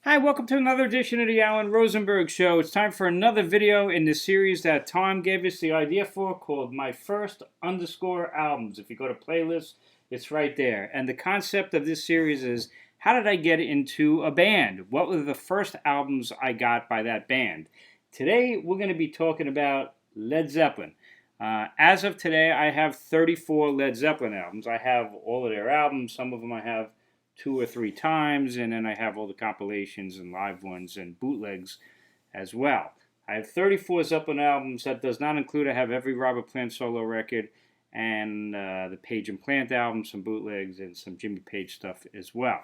Hi, welcome to another edition of the Alan Rosenberg Show. It's time for another video in the series that Tom gave us the idea for called My First Underscore Albums. If you go to playlists, it's right there. And the concept of this series is, how did I get into a band? What were the first albums I got by that band? Today, we're going to be talking about Led Zeppelin. As of today, I have 34 Led Zeppelin albums. I have all of their albums. Some of them I have 2 or 3 times, and then I have all the compilations and live ones and bootlegs as well. I have 34 Zeppelin albums. That does not include, I have every Robert Plant solo record and the Page and Plant album, some bootlegs, and some Jimmy Page stuff as well.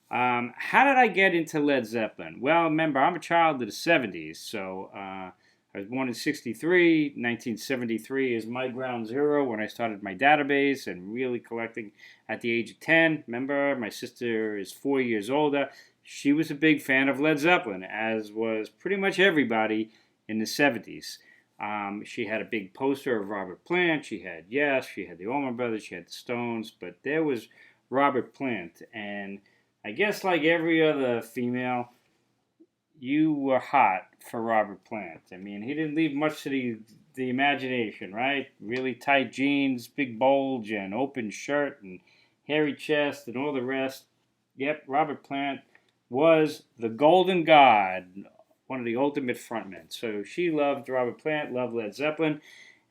How did I get into Led Zeppelin? Well, remember, I'm a child of the 70s, so I was born in 63. 1973 is my ground zero when I started my database and really collecting at the age of 10. Remember, my sister is 4 years older. She was a big fan of Led Zeppelin, as was pretty much everybody in the 70s. She had a big poster of Robert Plant. She had Yes, she had the Allman Brothers, she had the Stones, but there was Robert Plant. And I guess like every other female, you were hot for Robert Plant. I mean, he didn't leave much to the imagination, right? Really tight jeans, big bulge, and open shirt, and hairy chest, and all the rest. Yep, Robert Plant was the golden god, one of the ultimate frontmen. So she loved Robert Plant, loved Led Zeppelin,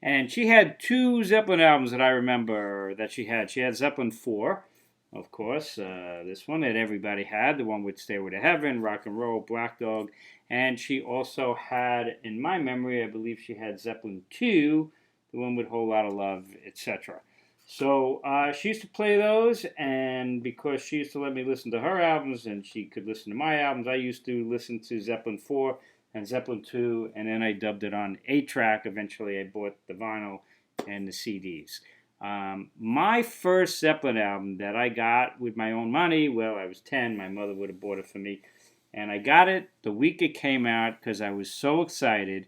and she had 2 Zeppelin albums that I remember that she had. She had Zeppelin 4, of course, this one that everybody had, the one with Stairway to Heaven, Rock and Roll, Black Dog, and she also had, in my memory, I believe she had Zeppelin 2, the one with Whole Lotta Love, etc. So she used to play those, and because she used to let me listen to her albums and she could listen to my albums, I used to listen to Zeppelin 4 and Zeppelin 2, and then I dubbed it on 8-track. Eventually I bought the vinyl and the CDs. My first Zeppelin album that I got with my own money, well, I was 10, my mother would have bought it for me, and I got it the week it came out because I was so excited.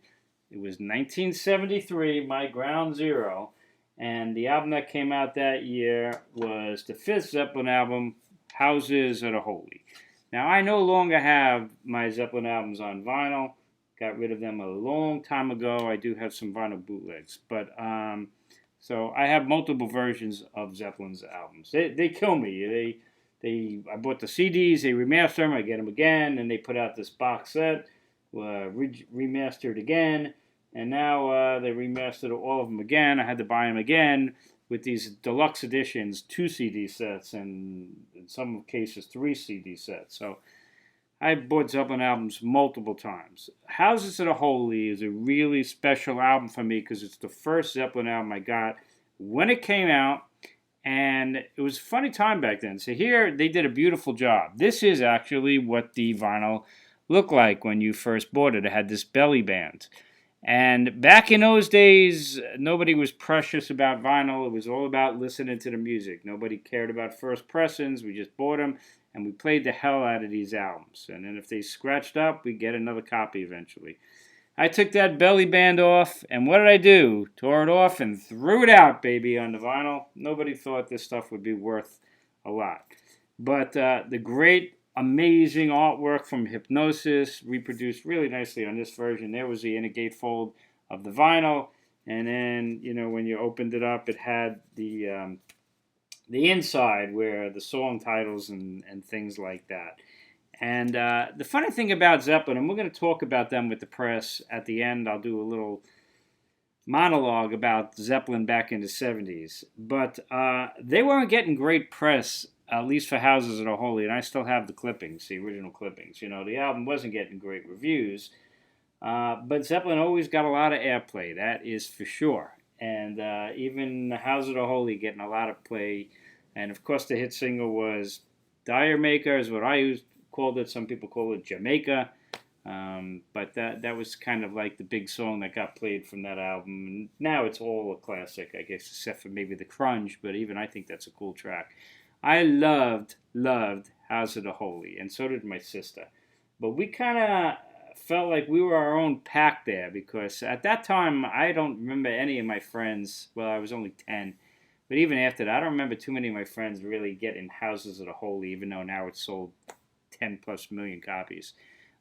It was 1973, my ground zero, and the album that came out that year was the 5th Zeppelin album, Houses of the Holy. Now, I no longer have my Zeppelin albums on vinyl. Got rid of them a long time ago. I do have some vinyl bootlegs, but so I have multiple versions of Zeppelin's albums. They kill me. I bought the CDs, they remaster them, I get them again, and they put out this box set, remastered again, and now they remastered all of them again. I had to buy them again with these deluxe editions, 2 CD sets, and in some cases 3 CD sets. So I bought Zeppelin albums multiple times. Houses of the Holy is a really special album for me because it's the first Zeppelin album I got when it came out, and it was a funny time back then. So here, they did a beautiful job. This is actually what the vinyl looked like when you first bought it. It had this belly band. And back in those days, nobody was precious about vinyl. It was all about listening to the music. Nobody cared about first pressings. We just bought them, and we played the hell out of these albums. And then if they scratched up, we'd get another copy eventually. I took that belly band off, and what did I do? Tore it off and threw it out, baby, on the vinyl. Nobody thought this stuff would be worth a lot. But the great, amazing artwork from Hypnosis reproduced really nicely on this version. There was the inner gatefold of the vinyl, and then, you know, when you opened it up, it had the inside where the song titles and things like that. And the funny thing about Zeppelin, and we're going to talk about them with the press at the end, I'll do a little monologue about Zeppelin back in the 70s, but they weren't getting great press, at least for Houses of the Holy, and I still have the clippings, the original clippings. You know, the album wasn't getting great reviews, but Zeppelin always got a lot of airplay, that is for sure. And even Houses of the Holy getting a lot of play, and of course the hit single was Dire Maker, is what I called it. Some people call it Jamaica, but that was kind of like the big song that got played from that album. And now it's all a classic, I guess, except for maybe the Crunge, but even I think that's a cool track. I loved House of the Holy, and so did my sister. But we kind of felt like we were our own pack there, because at that time, I don't remember any of my friends, well, I was only 10, but even after that, I don't remember too many of my friends really getting Houses of the Holy, even though now it's sold 10 plus million copies.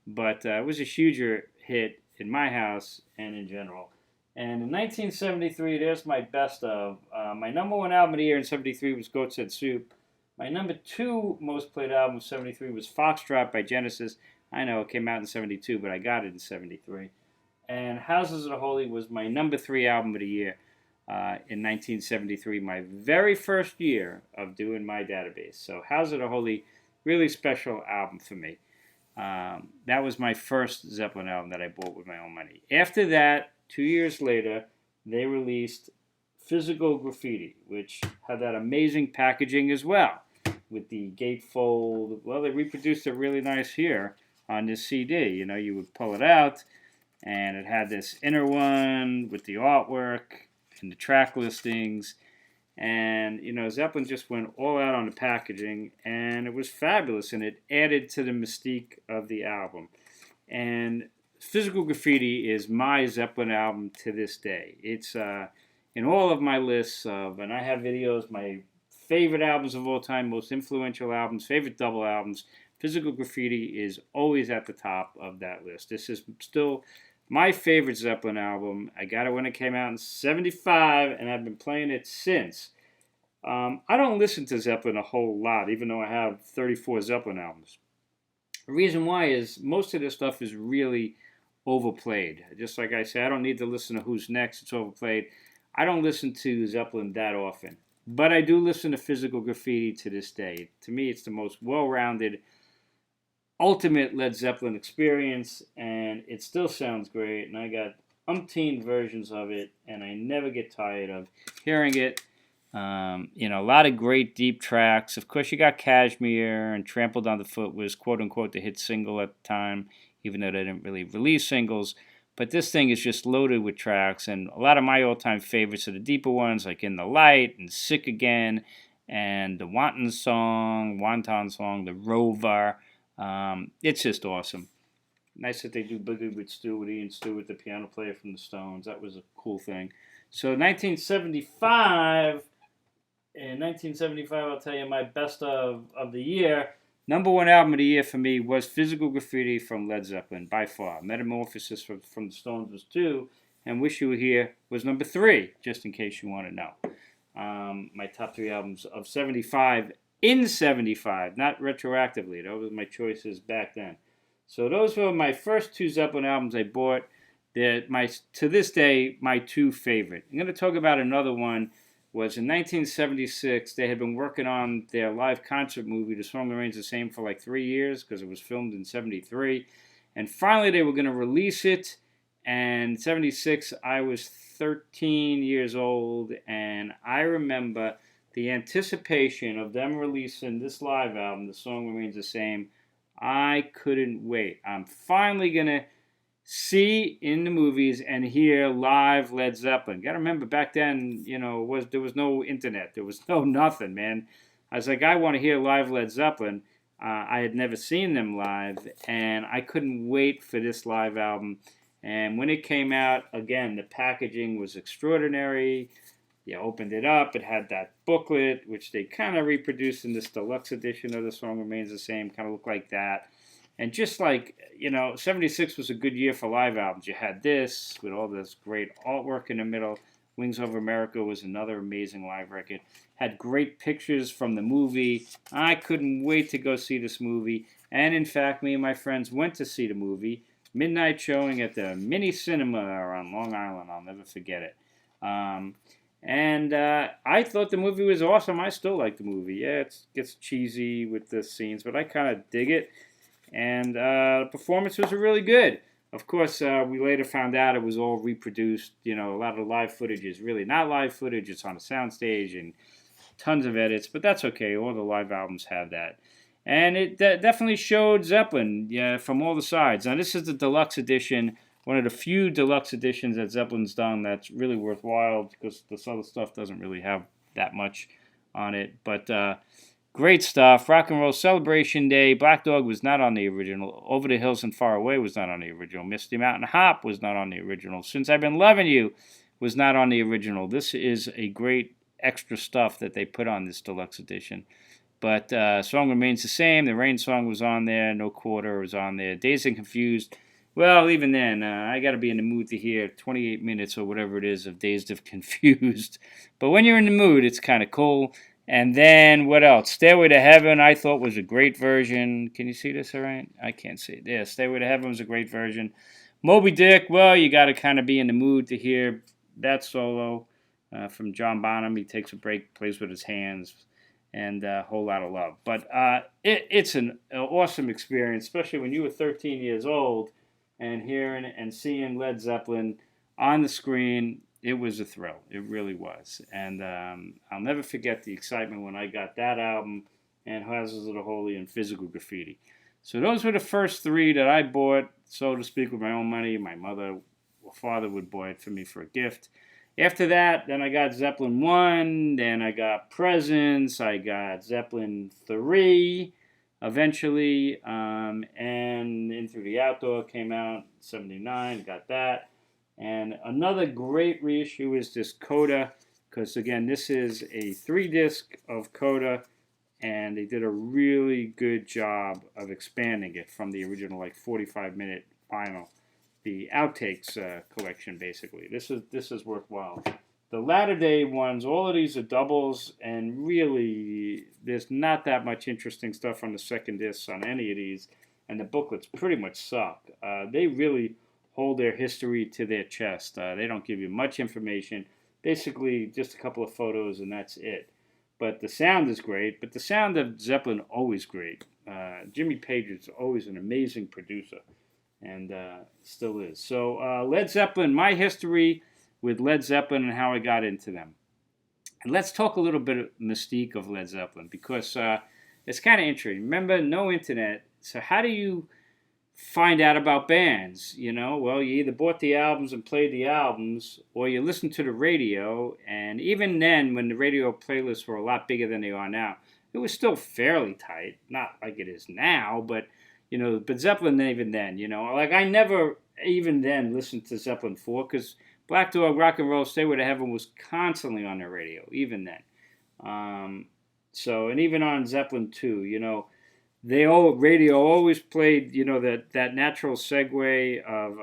But it was a huger hit in my house and in general. And in 1973, there's my best of. My number one album of the year in 73 was Goat's Head Soup. My number two most played album of 73 was Foxtrot by Genesis. I know it came out in 72, but I got it in 73. And Houses of the Holy was my number three album of the year in 1973, my very first year of doing my database. So Houses of the Holy, really special album for me. That was my first Zeppelin album that I bought with my own money. After that, 2 years later, they released Physical Graffiti, which had that amazing packaging as well, with the gatefold. Well, they reproduced it really nice here on this CD. You know, you would pull it out, and it had this inner one with the artwork and the track listings. And, you know, Zeppelin just went all out on the packaging, and it was fabulous, and it added to the mystique of the album. And Physical Graffiti is my Zeppelin album to this day. It's in all of my lists of, and I have videos, my favorite albums of all time, most influential albums, favorite double albums. Physical Graffiti is always at the top of that list. This is still my favorite Zeppelin album. I got it when it came out in 75, and I've been playing it since. I don't listen to Zeppelin a whole lot, even though I have 34 Zeppelin albums. The reason why is most of this stuff is really overplayed. Just like I say, I don't need to listen to Who's Next. It's overplayed. I don't listen to Zeppelin that often. But I do listen to Physical Graffiti to this day. To me, it's the most well-rounded, ultimate Led Zeppelin experience, and it still sounds great. And I got umpteen versions of it, and I never get tired of hearing it. You know, a lot of great deep tracks. Of course, you got Kashmir, and Trampled Underfoot was quote-unquote the hit single at the time, even though they didn't really release singles. But this thing is just loaded with tracks, and a lot of my all-time favorites are the deeper ones, like In the Light and Sick Again, and the Wonton song, the Rover. It's just awesome. Nice that they do Boogie with Ian Stewart, the piano player from the Stones. That was a cool thing. So 1975, I'll tell you my best of the year. Number one album of the year for me was Physical Graffiti from Led Zeppelin, by far. Metamorphosis from the Stones was 2, and Wish You Were Here was number 3, just in case you want to know. My top 3 albums of 75, in 75, not retroactively. Those were my choices back then. So those were my first 2 Zeppelin albums I bought. They're to this day, my 2 favorite. I'm going to talk about another one. Was in 1976. They had been working on their live concert movie, The Song Remains the Same, for like 3 years because it was filmed in 73. And finally they were going to release it. And 76, I was 13 years old. And I remember the anticipation of them releasing this live album, The Song Remains the Same. I couldn't wait. I'm finally going to see in the movies and hear live Led Zeppelin. Got to remember back then, you know, there was no internet, there was no nothing, man. I was like, I want to hear live Led Zeppelin. I had never seen them live, and I couldn't wait for this live album. And when it came out, again, the packaging was extraordinary. You opened it up, it had that booklet, which they kind of reproduced in this deluxe edition of The Song Remains the Same, kind of looked like that. And just like, you know, 76 was a good year for live albums. You had this with all this great artwork in the middle. Wings Over America was another amazing live record. Had great pictures from the movie. I couldn't wait to go see this movie. And in fact, me and my friends went to see the movie. Midnight showing at the Mini Cinema on Long Island. I'll never forget it. I thought the movie was awesome. I still like the movie. Yeah, it gets cheesy with the scenes, but I kind of dig it. And the performance was really good. Of course, we later found out it was all reproduced. You know, a lot of the live footage is really not live footage. It's on a soundstage and tons of edits. But that's okay. All the live albums have that. And it definitely showed Zeppelin from all the sides. Now, this is the deluxe edition. One of the few deluxe editions that Zeppelin's done that's really worthwhile because this other stuff doesn't really have that much on it. But great stuff. Rock and Roll Celebration Day. Black Dog was not on the original. Over the Hills and Far Away was not on the original. Misty Mountain Hop was not on the original. Since I've Been Loving You was not on the original. This is a great extra stuff that they put on this deluxe edition. But song remains the same. The Rain song was on there. No Quarter was on there. Dazed and Confused. Well, even then, I got to be in the mood to hear 28 minutes or whatever it is of Dazed and Confused. But when you're in the mood, it's kind of cool. And then, what else? Stairway to Heaven, I thought was a great version. Can you see this all right? I can't see it. Yeah, Stairway to Heaven was a great version. Moby Dick, well, you got to kind of be in the mood to hear that solo from John Bonham. He takes a break, plays with his hands, and a whole lot of love. But it's an awesome experience, especially when you were 13 years old and hearing and seeing Led Zeppelin on the screen. It was a thrill. It really was. And I'll never forget the excitement when I got that album and Houses of the Holy and Physical Graffiti. So those were the first three that I bought, so to speak, with my own money. My mother or father would buy it for me for a gift. After that, then I got Zeppelin 1, then I got Presence, I got Zeppelin 3 eventually, and Into the Outdoor came out in 79, got that. And another great reissue is this Coda, because again, this is a 3-disc of Coda, and they did a really good job of expanding it from the original 45-minute vinyl. The outtakes collection, basically. This is worthwhile. The latter day ones, all of these are doubles, and really, there's not that much interesting stuff on the second disc on any of these, and the booklets pretty much suck. They really hold their history to their chest. They don't give you much information. Basically, just a couple of photos, and that's it. But the sound is great. But the sound of Zeppelin always great. Jimmy Page is always an amazing producer, and still is. So Led Zeppelin, my history with Led Zeppelin and how I got into them. And let's talk a little bit of mystique of Led Zeppelin, because it's kind of interesting. Remember, no internet. So how do you find out about bands? Well, you either bought the albums and played the albums, or you listened to the radio. And even then, when the radio playlists were a lot bigger than they are now, it was still fairly tight. Not like it is now, but but Zeppelin, even then, I never even then listened to Zeppelin 4, because Black Dog, Rock and Roll, Stairway to Heaven was constantly on the radio, even then. And even on Zeppelin 2, radio always played, that natural segue of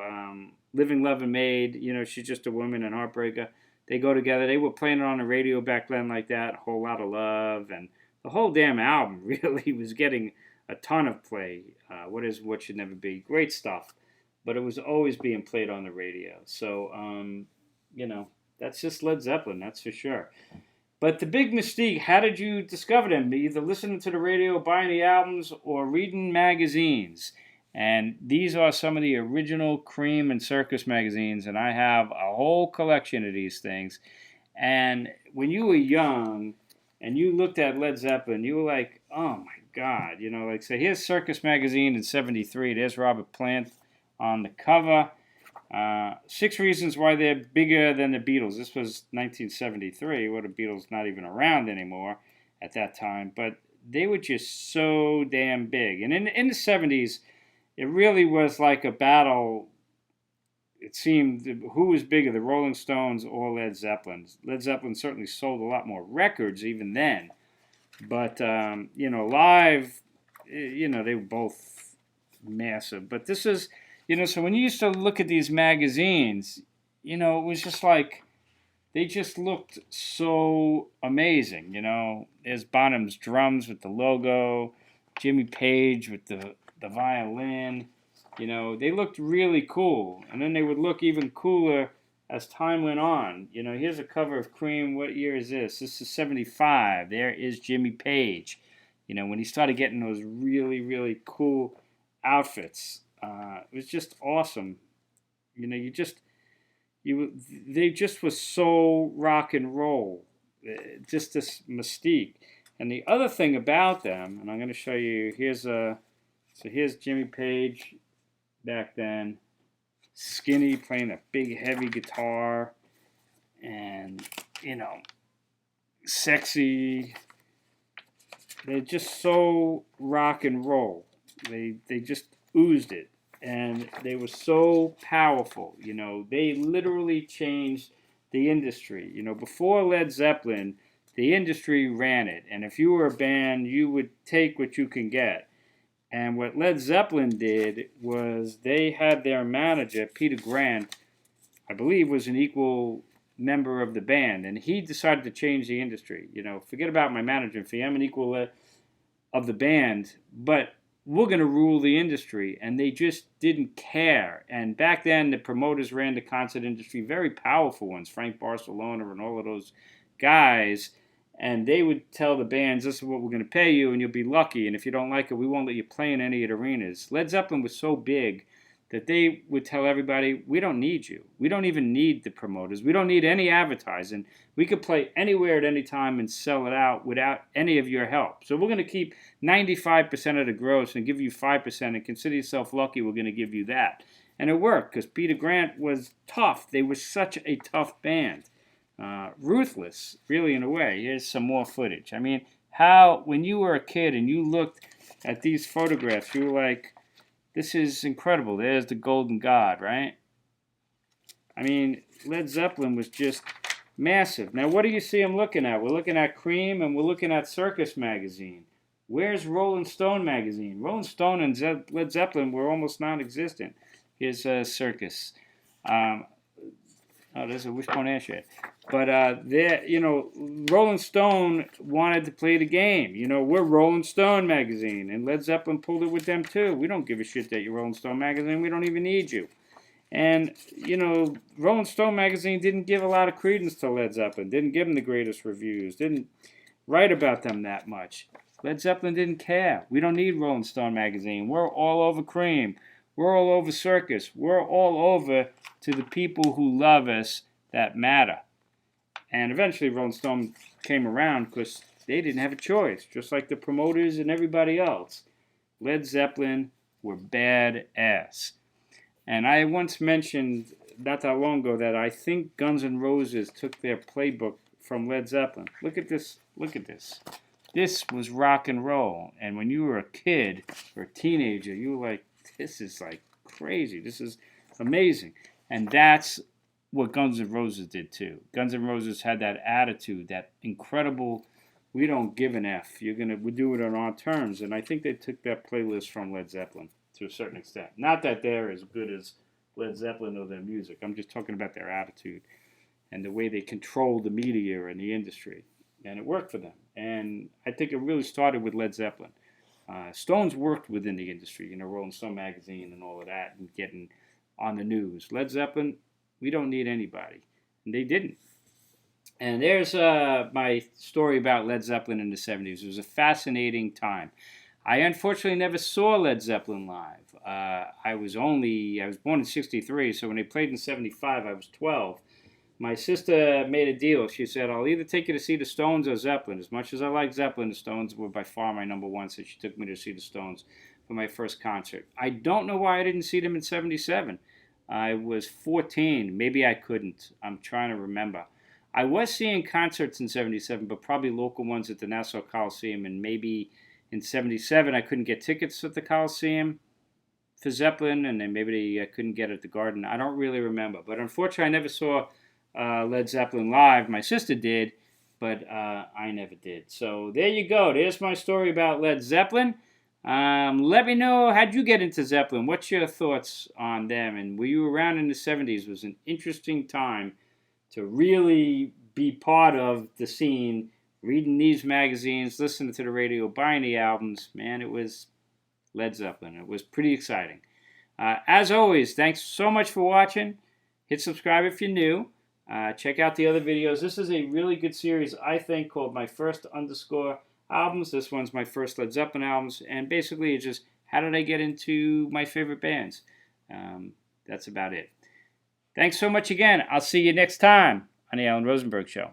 Living, Love, and Maid. She's Just a Woman and Heartbreaker. They go together. They were playing it on the radio back then like that, A Whole Lot of Love. And the whole damn album really was getting a ton of play. What Is What Should Never Be. Great stuff. But it was always being played on the radio. So, that's just Led Zeppelin, that's for sure. But the big mystique, how did you discover them? Either listening to the radio, buying the albums, or reading magazines. And these are some of the original Creem and Circus magazines, and I have a whole collection of these things. And when you were young and you looked at Led Zeppelin, you were like, oh my God. So here's Circus magazine in 73. There's Robert Plant on the cover. 6 reasons why they're bigger than the Beatles. This was 1973, where the Beatles not even around anymore at that time. But they were just so damn big. And in the 70s, it really was like a battle. It seemed, who was bigger, the Rolling Stones or Led Zeppelin? Led Zeppelin certainly sold a lot more records even then. But, live, they were both massive. But this is, so when you used to look at these magazines, it was just like, they just looked so amazing. There's Bonham's drums with the logo, Jimmy Page with the violin. They looked really cool. And then they would look even cooler as time went on. Here's a cover of Cream. What year is this? This is 75. There is Jimmy Page. When he started getting those really, really cool outfits. It was just awesome. They just was so rock and roll. Just this mystique. And the other thing about them, and I'm going to show you, here's Jimmy Page back then. Skinny, playing a big heavy guitar, and sexy. They're just so rock and roll. They just oozed it, and they were so powerful. They literally changed the industry. Before Led Zeppelin, the industry ran it. And if you were a band, you would take what you can get. And what Led Zeppelin did was they had their manager, Peter Grant, I believe was an equal member of the band. And he decided to change the industry. You know, forget about my management fee. I'm an equal of the band. But we're going to rule the industry. And they just didn't care. And back then, the promoters ran the concert industry, very powerful ones, Frank Barcelona and all of those guys. And they would tell the bands, this is what we're going to pay you, and you'll be lucky. And if you don't like it, we won't let you play in any of the arenas. Led Zeppelin was so big that they would tell everybody, we don't need you. We don't even need the promoters. We don't need any advertising. We could play anywhere at any time and sell it out without any of your help. So we're going to keep 95% of the gross and give you 5% and consider yourself lucky we're going to give you that. And it worked because Peter Grant was tough. They were such a tough band. Ruthless, really, in a way. Here's some more footage. I mean, how, when you were a kid and you looked at these photographs, you were like, this is incredible. There's the golden god, right? I mean, Led Zeppelin was just massive. Now, what do you see I'm looking at? We're looking at Creem and we're looking at Circus magazine. Where's Rolling Stone magazine? Rolling Stone and Led Zeppelin were almost non-existent. Here's Circus. Oh, there's a wishbone airshade. But there, you know, Rolling Stone wanted to play the game. You know, we're Rolling Stone magazine, and Led Zeppelin pulled it with them too. We don't give a shit that you're Rolling Stone magazine. We don't even need you. And you know, Rolling Stone magazine didn't give a lot of credence to Led Zeppelin. Didn't give them the greatest reviews. Didn't write about them that much. Led Zeppelin didn't care. We don't need Rolling Stone magazine. We're all over Cream. We're all over Circus. We're all over to the people who love us that matter. And eventually Rolling Stone came around because they didn't have a choice, just like the promoters and everybody else. Led Zeppelin were badass. And I once mentioned not that long ago that I think Guns N' Roses took their playbook from Led Zeppelin. Look at this. Look at this. This was rock and roll. And when you were a kid or a teenager, you were like, this is like crazy. This is amazing. And that's what Guns N' Roses did too. Guns N' Roses had that attitude, that incredible, we don't give an F. We do it on our terms. And I think they took that playlist from Led Zeppelin to a certain extent. Not that they're as good as Led Zeppelin or their music. I'm just talking about their attitude and the way they controlled the media and the industry. And it worked for them. And I think it really started with Led Zeppelin. Stones worked within the industry, you know, Rolling Stone magazine and all of that, and getting on the news. Led Zeppelin, we don't need anybody. And they didn't. And there's my story about Led Zeppelin in the 70s. It was a fascinating time. I unfortunately never saw Led Zeppelin live. I was born in 63, so when they played in 75, I was 12. My sister made a deal. She said, I'll either take you to see the Stones or Zeppelin. As much as I like Zeppelin, the Stones were by far my number one, so she took me to see the Stones for my first concert. I don't know why I didn't see them in 77. I was 14. Maybe I couldn't. I'm trying to remember. I was seeing concerts in 77, but probably local ones at the Nassau Coliseum, and maybe in 77 I couldn't get tickets at the Coliseum for Zeppelin, and then maybe I couldn't get it at the Garden. I don't really remember. But unfortunately, I never saw Led Zeppelin live. My sister did, but I never did. So there you go. There's my story about Led Zeppelin. Let me know, how'd you get into Zeppelin? What's your thoughts on them? And were you around in the 70s? It was an interesting time to really be part of the scene, reading these magazines, listening to the radio, buying the albums. Man, it was Led Zeppelin. It was pretty exciting. As always, thanks so much for watching. Hit subscribe if you're new. Check out the other videos. This is a really good series, I think, called My First _ Albums. This one's my first Led Zeppelin albums. And basically, it's just, how did I get into my favorite bands? That's about it. Thanks so much again. I'll see you next time on the Alan Rosenberg Show.